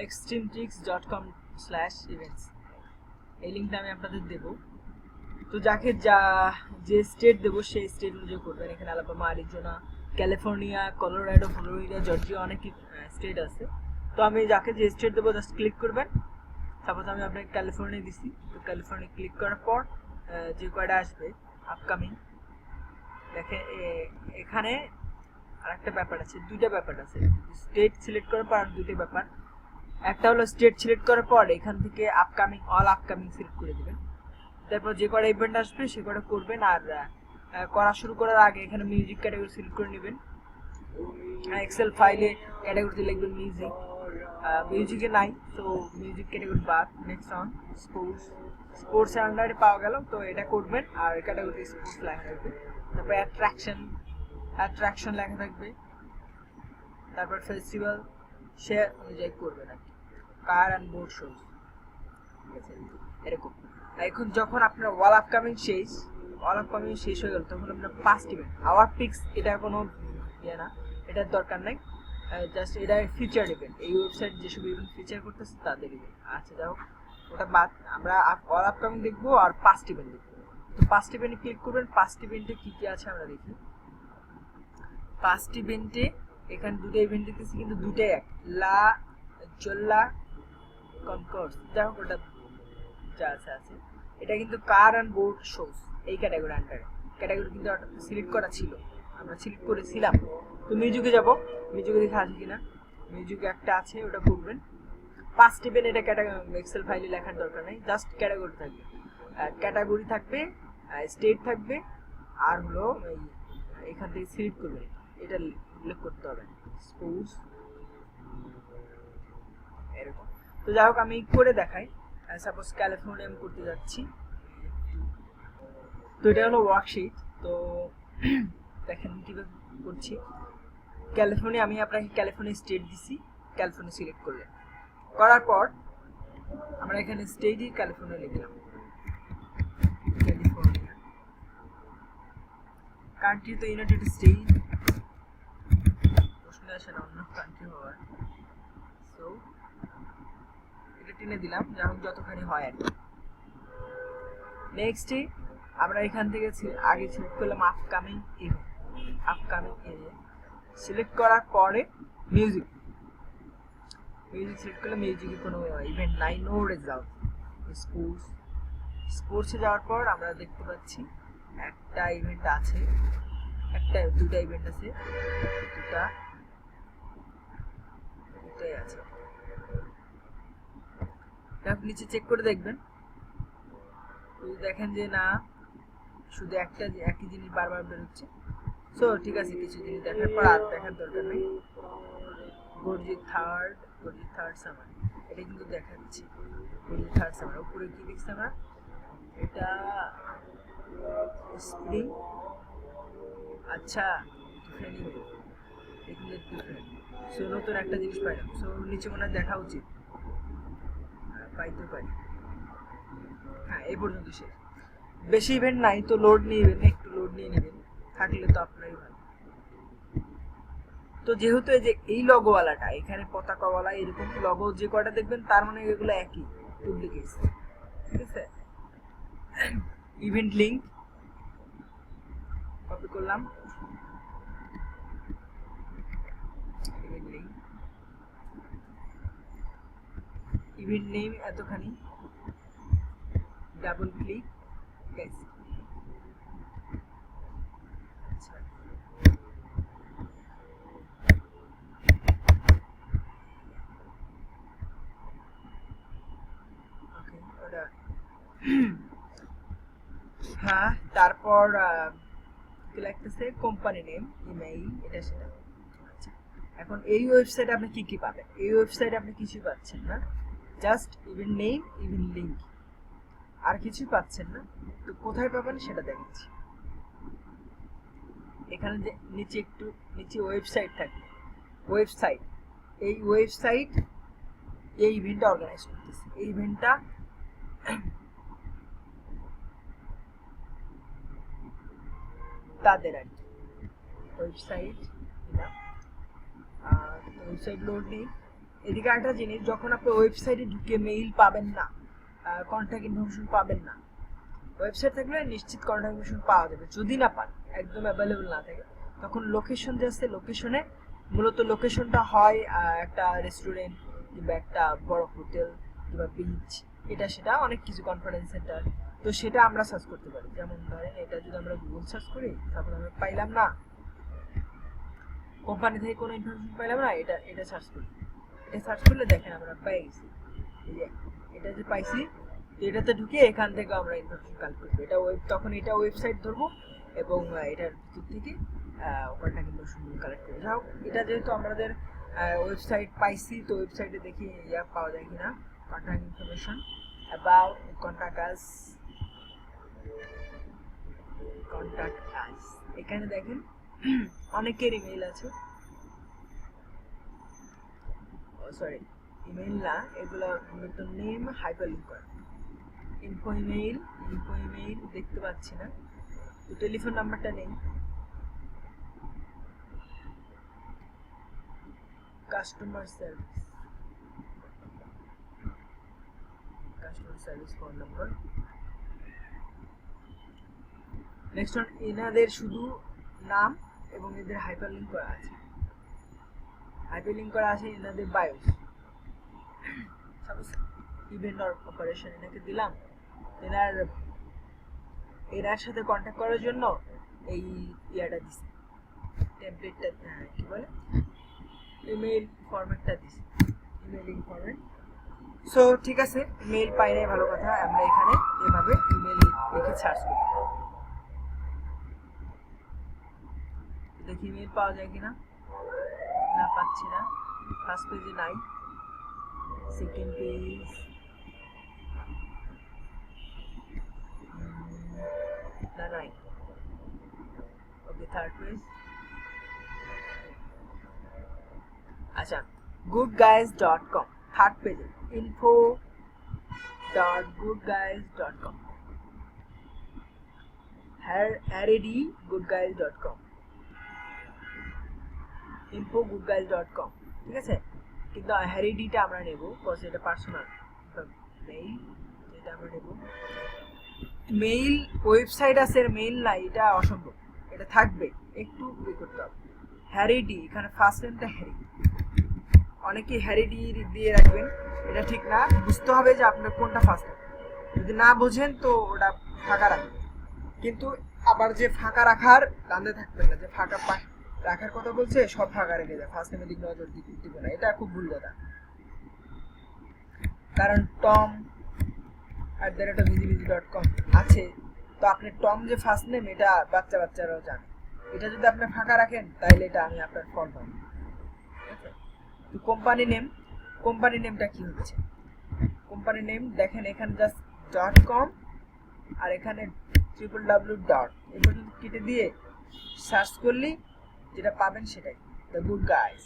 extremetricks.com/events এই লিঙ্কটা আমি আপনাদের দেব। তো যাকে যে স্টেট দেবো সেই স্টেট অনুযায়ী করবেন। এখানে Alabama, Arizona, California, Colorado, Florida, Georgia অনেক স্টেট আছে। তো আমি যাকে যে স্টেট দেবো জাস্ট ক্লিক করবেন। সাপোজ আমি আপনাকে ক্যালিফোর্নিয়া দিছি, তো ক্যালিফোর্নিয়া ক্লিক করার পর যে কয়টা আসবে আপকামিং, দেখেন এখানে আরেকটা ব্যাপার আছে, দুইটা ব্যাপার আছে। স্টেট সিলেক্ট করার পর আর দুইটা ব্যাপার। একটা হলো স্টেট সিলেক্ট করার পর এখান থেকে আপকামিং, অল আপকামিং সিলেক্ট করে দিবেন। তারপর যে কটা ইভেন্ট আসবে সে কটা করবেন। আর করা শুরু করার আগে এখানে মিউজিক ক্যাটাগরি সিলেক্ট করে নেবেন। এক্সেল ফাইলে ক্যাটাগরিতে লিখবেন মিউজিক, মিউজিকে নাই তো মিউজিক ক্যাটাগরি বাদ। নেক্সট অন স্পোর্টস আন্ডারে পাওয়া গেল, তো এটা করবেন। আর ক্যাটাগরিতে স্পোর্টস লেখা থাকবে। তারপর অ্যাট্রাকশন লেখা থাকবে। তারপর ফেস্টিভ্যাল সে অনুযায়ী করবেন আর কি, কার অ্যান্ড বোর্ড শোজ, ঠিক আছে এরকম। এখন যখন আপনার অল আপকামিং শেষ হয়ে গেল, তখন আপনার পাস্ট ইভেন্ট আওয়ার পিক্স, এটা কোনো ইয়ে না, এটার দরকার নাই। জাস্ট এটা ফিচার ইভেন্ট, এই ওয়েবসাইট যেসব ইভেন্ট ফিচার করতেছে তাদের ইভেন্ট। আচ্ছা যাই হোক, ওটা বাদ, আমরা অল আপকামিং দেখবো আর পাস্ট ইভেন্ট দেখবো। তো পাস্ট ইভেন্টে ক্লিক করবেন। পাস্ট ইভেন্টে কী কী আছে আমরা দেখি। পাস্ট ইভেন্টে এখানে দুটো ইভেন্ট দেখতেছি, কিন্তু দুটোই এক, লা জোল্লা কনকোর্স, যাই হোক ওটা যা আছে। এটা কিন্তু কার অ্যান্ড বোর্ড শোজ এই ক্যাটাগরি আন্ডারে, ক্যাটাগরি কিন্তু সিলেক্ট করা ছিল, আমরা সিলেক্ট করেছিলাম। তো মিউজিকে যাব, মিউজিকে দেখে আছে কিনা। মিউজিকে একটা আছে, ওটা করবেন। পাস্ট ইভেন্ট, এটা ক্যাটাগরি এক্সেল ফাইলে লেখার দরকার নেই, জাস্ট ক্যাটাগরি থাকবে। ক্যাটাগরি থাকবে, স্টেট থাকবে, আর হলো এখান থেকে সিলেক্ট করবেন, এটা উল্লেখ করতে হবে স্পোর্টস এরকম। তো যাই হোক আমি করে দেখাই। সাপোজ ক্যালিফোর্নিয়া আমি করতে যাচ্ছি, তো এটা হলো ওয়ার্কশিট। তো দেখেন কীভাবে করছি। ক্যালিফোর্নিয়া, আমি আপনাকে ক্যালিফোর্নিয়া স্টেট দিছি, ক্যালিফোর্নিয়া সিলেক্ট করলেন। করার পর আমরা এখানে স্টেটই ক্যালিফোর্নিয়া লিখলাম, ক্যালিফোর্নিয়া। কান্ট্রি তো ইউনাইটেড স্টেট, প্রশ্ন আসে না অন্য কান্ট্রি হওয়ার, সো এটা টেনে দিলাম, যা হোক যতখানি হয় আর কি। নেক্সটে আমরা এখান থেকে আগে সিলেক্ট করলাম আপকামিং এরিয়া। সিলেক্ট করার পরে মিউজিক সিলেক্ট করলে মিউজিকে কোনো ইভেন্ট নাই, নো রেজাল্ট। স্পোর্টসে যাওয়ার পর আমরা দেখতে পাচ্ছি একটা ইভেন্ট আছে, দুটা ইভেন্ট আছে, দুটাই আছে। আপনি নিচে চেক করে দেখবেন, যদি দেখেন যে না শুধু একই জিনিস বারবার বেরোচ্ছে, সো ঠিক আছে, কিছু জিনিস দেখার পর আর দেখার দরকার নেই। গর্জি থার্ড সামার, এটা কিন্তু দেখাচ্ছি গর্জি থার্ড সামার। উপরে কি দেখছি আমরা, এটা স্প্রিং, আচ্ছা ডিফারেন্ট, এগুলো ডিফারেন্ট। সো নতুন একটা জিনিস পাইলাম, সো নিচে মনে হয় দেখা উচিত, পাইতে পারি। হ্যাঁ এই পর্যন্ত শেষ, বেশি ইভেন্ট নাই, তো লোড নিয়ে একটু লোড নিয়ে নেবেন, থাকলে তো আপনারই ভালো। তো যেহেতু এই লগোওয়ালাটা এখানে পতাকাওয়ালা এরকম লগো যে কয়টা দেখবেন, তার মানে এগুলো একই ডুপ্লিকেট, ঠিক আছে। ইভেন্ট লিঙ্ক কপি করলাম, ইভেন্ট নেম এতখানি, ডাবল ক্লিক, আচ্ছা হ্যাঁ। তারপর লাগতেছে কোম্পানি নেম, ইমেইল, এটা সেটা। আচ্ছা এখন এই ওয়েবসাইটে আপনি কি কি পাবেন, এই ওয়েবসাইটে আপনি কিছুই পাচ্ছেন না, just event name, event link, আর কিছুই পাচ্ছেন না। তো কোথায় পাবেন সেটা দেখাচ্ছি। এখানে যে নিচে একটু নিচে ওয়েবসাইট থাকবে, এই ওয়েবসাইট এই ইভেন্টটা অর্গানাইজ করতেছে, এই ইভেন্টটা তাদের আর কি ওয়েবসাইট লোড নেই, এদিকে একটা জিনিস, যখন আপনি ওয়েবসাইটে ঢুকে মেইল পাবেন না, কন্ট্যাক্ট ইনফরমেশন পাবেন না, ওয়েবসাইট থাকলে নিশ্চিত কন্ট্যাক্ট ইনফরমেশন পাওয়া যাবে। যদি না পান, একদম অ্যাভেলেবল না থাকে, তখন লোকেশন যে আছে, লোকেশনে মূলত লোকেশনটা হয় একটা রেস্টুরেন্ট কিংবা একটা বড় হোটেল কিংবা বিচ, এটা সেটা অনেক কিছু, কনফারেন্স সেন্টার। তো সেটা আমরা সার্চ করতে পারি। যেমন ধরেন এটা যদি আমরা গুগল সার্চ করি, তারপর আমরা পাইলাম না, কোম্পানি থেকে কোনো ইনফরমেশন পাইলাম না, এটা সার্চ করি। এটা সার্চ করলে দেখেন আমরা পাই গেছি, এই যে এটা যে পাইছি, এটাতে ঢুকে এখান থেকে আমরা ইনফরমেশন কালেক্ট করবো। এটা তখন এটা ওয়েবসাইট ধরবো এবং এটার ভিতর থেকে কন্ট্যাক্ট ইনফরমেশন কালেক্ট করবো। যাই হোক, এটা যেহেতু আমাদের ওয়েবসাইট পাইছি, তো ওয়েবসাইটে দেখি ইয়া পাওয়া যায় কিনা, contact information about contact us, contact us. এখানে দেখেন অনেকের ইমেইল আছে, সরি ইমেইল না, এগুলো মূলত নেম হাইপারলিংক করা। ইনফো ইমেইল দেখতে পাচ্ছি না, তো টেলিফোন নাম্বারটা নেই। Customer service phone number. Next one, এনাদের শুধু নাম এবং এদের হাইপারলিংক করা আছে, এনাদের বায়োস। সাপোজ ইভেন্ট অপারেশন এনাকে দিলাম, এনার সাথে কন্ট্যাক্ট করার জন্য এই ইয়াটা দিছি, টেমপ্লেটটা, কি বলে, ইমেইল ফরম্যাটটা দিছি, ইমেইলিং ফরম্যাট। সো ঠিক আছে, মেইল পাই নাই, ভালো কথা। আমরা এখানে এভাবে ইমেইল লিখে সার্চ করি, দেখি ইমেইল পাওয়া যায় কিনা। না, পাচ্ছি না। ফার্স্ট পেজে নাই, সেকেন্ড পেজ না, নাই। ওকে, থার্ড পেজ। আচ্ছা, goodguys.com, থার্ড পেজে info.goodguys.com, harrygoodguys.com, info.goodguys.com, ঠিক আছে। কিন্তু হ্যারিডিটা আমরা নেব, বিকজ এটা পার্সোনাল মেইল, এটা আমরা নেব। মেইল ওয়েবসাইট আছে, মেইল নাই, এটা অসম্ভব, এটা থাকবে, একটু ইয়ে করতে হবে। হ্যারিডি, এখানে ফার্স্ট নেমটা হ্যারি, অনেকে হ্যারিডি দিয়ে রাখবেন, এটা ঠিক না। বুঝতে হবে যে আপনার কোনটা ফার্স্ট নেম, যদি না বোঝেন তো ওটা ফাঁকা রাখবেন। কিন্তু আবার যে ফাঁকা রাখার কান্দে থাকবেন না, যে ফাঁকা রাখার কথা বলছে সব ফাঁকা রেখে যায়, ফার্স্ট নেমের দিক নজর দিবে না, এটা খুব ভুল কথা। কারণ tom@visibility.com আছে, তো আপনি টম যে ফার্স্ট নেম, এটা বাচ্চারাও জানে। এটা যদি আপনি ফাঁকা রাখেন তাহলে এটা আমি আপনার ফল্ট হবে। তো কোম্পানি নেমটা কি হচ্ছে, কোম্পানি নেম দেখেন এখানে জাস্ট .com আর এখানে www. এই পর্যন্ত কেটে দিয়ে সার্চ করলে যেটা পাবেন সেটাই, the good guys.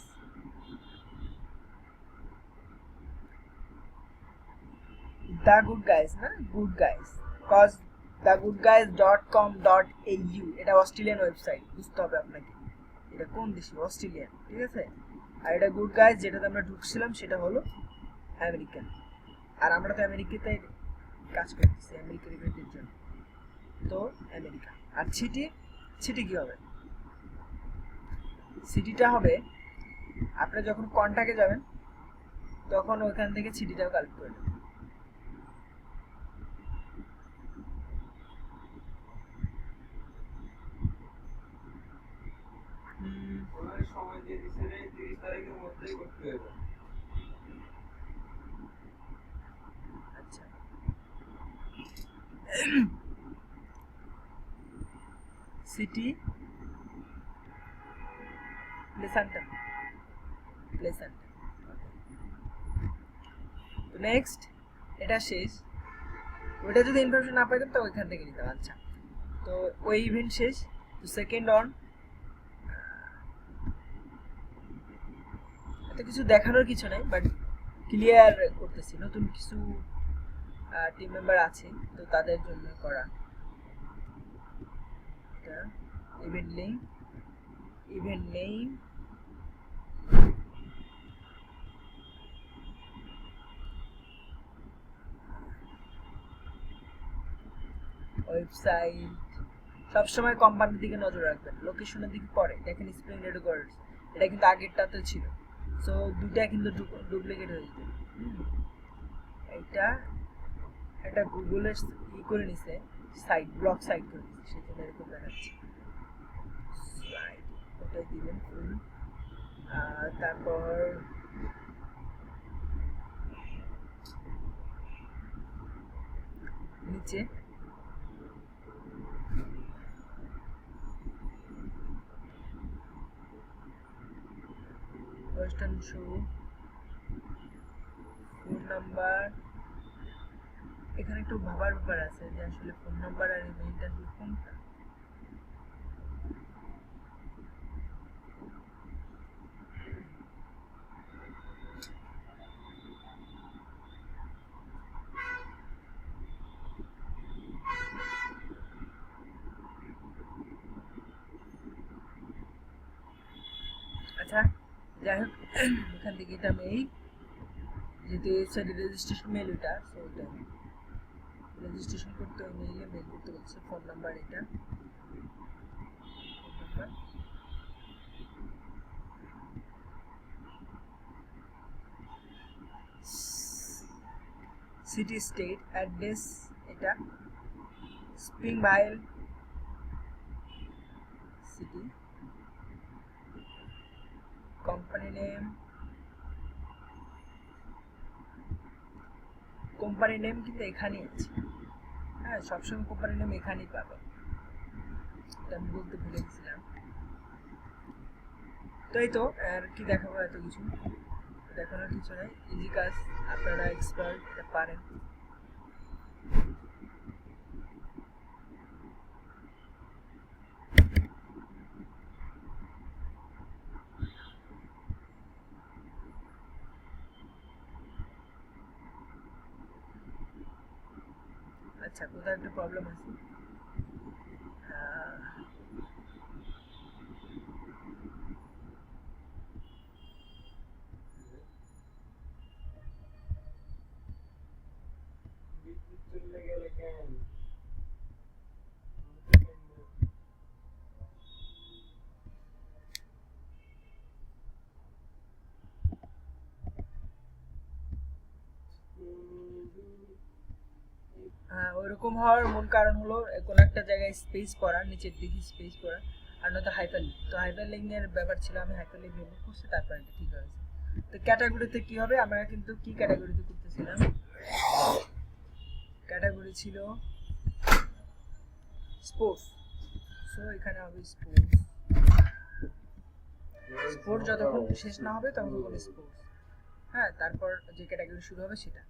The good guys না, গুড গাইস, কজ thegoodguys.com.au, এটা অস্ট্রেলিয়ান ওয়েবসাইট, বুঝতে হবে আপনাকে এটা কোন দেশি, অস্ট্রেলিয়ান, ঠিক আছে। আর এটা গুড গাইস, যেটাতে আমরা ঢুকছিলাম সেটা হলো আমেরিকান, আর আমরা তো আমেরিকাতে কাজ করতেছি আমেরিকার ইভেন্টের জন্য, তো আমেরিকা। আর সিটি কি হবে, সিটিটা হবে আপনি যখন কন্ট্যাক্টে যাবেন তখন ওইখান থেকে সিটিটাও কালেক্ট করে নেবেন। সময় দিয়ে দিছে রে, 30 তারিখের মধ্যেই করতে হবে। আচ্ছা, সিটি প্লেসেন্টার, তো নেক্সট এটা শেষ, ওটা যদি ইনফরমেশন না পাইতাম তো ওইখান থেকে নিতাম। আচ্ছা, তো ওই ইভেন্ট শেষ, তো সেকেন্ড অন, এত কিছু দেখানোর কিছু নাই, বাট ক্লিয়ার করতেছি, নতুন কিছু টিম মেম্বার আছে তো তাদের জন্য করা। এটা ইভেন্ট নেম, ওয়েবসাইট সবসময় কোম্পানির দিকে নজর রাখবেন, লোকেশনের দিকে পরে দেখেন স্প্রিং রেকর্ডস, এটা কিন্তু আগেরটাতে ছিল, সো দুইটা কিন্তু ডুপ্লিকেট হয়ে যেত। এইটা একটা গুগলের করে নিছে, সাইট ব্লক সাইট করে নিছে, সেজন্য এরকম দেখাচ্ছে। ওটাই দিবেন ফুল। তারপর নিচে ওয়েস্টার্ন শো, ফোন নাম্বার, এখানে একটু ভাবার ব্যাপার আছে যে আসলে ফোন নাম্বার আর ইমেইলটা আসলে কোনটা। আচ্ছা যাই হোক, এখান থেকে এটা আমি এই যেহেতু ওয়েবসাইটে রেজিস্ট্রেশন মেল এটা, সো এটা রেজিস্ট্রেশন করতে হবে, মেল করতে বলছে, ফোন নাম্বার এটা, phone number, city state address এটা, spring vale city, company name, company name কিন্তু এখানেই আছে, হ্যাঁ সবসময় কোম্পানি নেম এখানেই পাবে, এটা আমি বলতে ভুলে গেছিলাম। তো এই তো আর কি দেখাবো, এত কিছু দেখানোর কিছু নেই, ইজি কাজ, আপনারা এক্সপার্ট পারেন। আচ্ছা কোথাও একটা প্রবলেম আছে, বিদ্যুৎ চলে গেলে কেন? ওইরকম হওয়ার মূল কারণ হলো কোনো একটা জায়গায় স্পেস করা, নিচের দিকে স্পেস করা, আর নয়তো হাইপার লিঙ্ক, তো হাইপার লিঙ্কের ব্যাপার ছিল, আমি হাইপার লিঙ্ক রিমুভ করছি, তারপর এটা ঠিক হয়েছে। তো ক্যাটাগরিতে কি হবে, আমরা কিন্তু কি ক্যাটাগরিতে করতেছিলাম, ক্যাটাগরি ছিল স্পোর্টস, সো এখানে হবে স্পোর্টস, স্পোর্টস যতক্ষণ শেষ না হবে ততক্ষণ স্পোর্টস, হ্যাঁ তারপর যে ক্যাটাগরি শুরু হবে সেটা।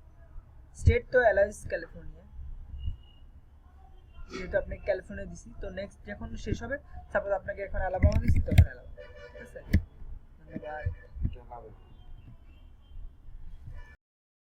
স্টেট তো অ্যালাইস ক্যালিফোর্নিয়া, যেহেতু আপনি ক্যালিফোর্নিয়া দিছি, তো নেক্সট যখন শেষ হবে, সাপোজ আপনাকে এখন অ্যালাবামা দিছি, তখন অ্যালাবামা, ঠিক আছে। ধন্যবাদ।